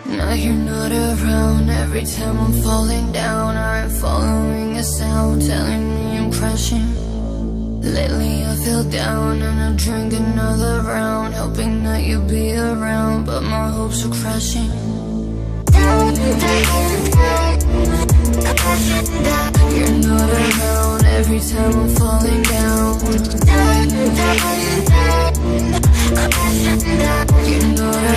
Now you're not around. Every time I'm falling down, I'm following a sound telling me I'm crashing. Lately I feel down and I drink another round, hoping that you'll be around, but my hopes are crashing. You're not around. Every time I'm falling down. You're not around.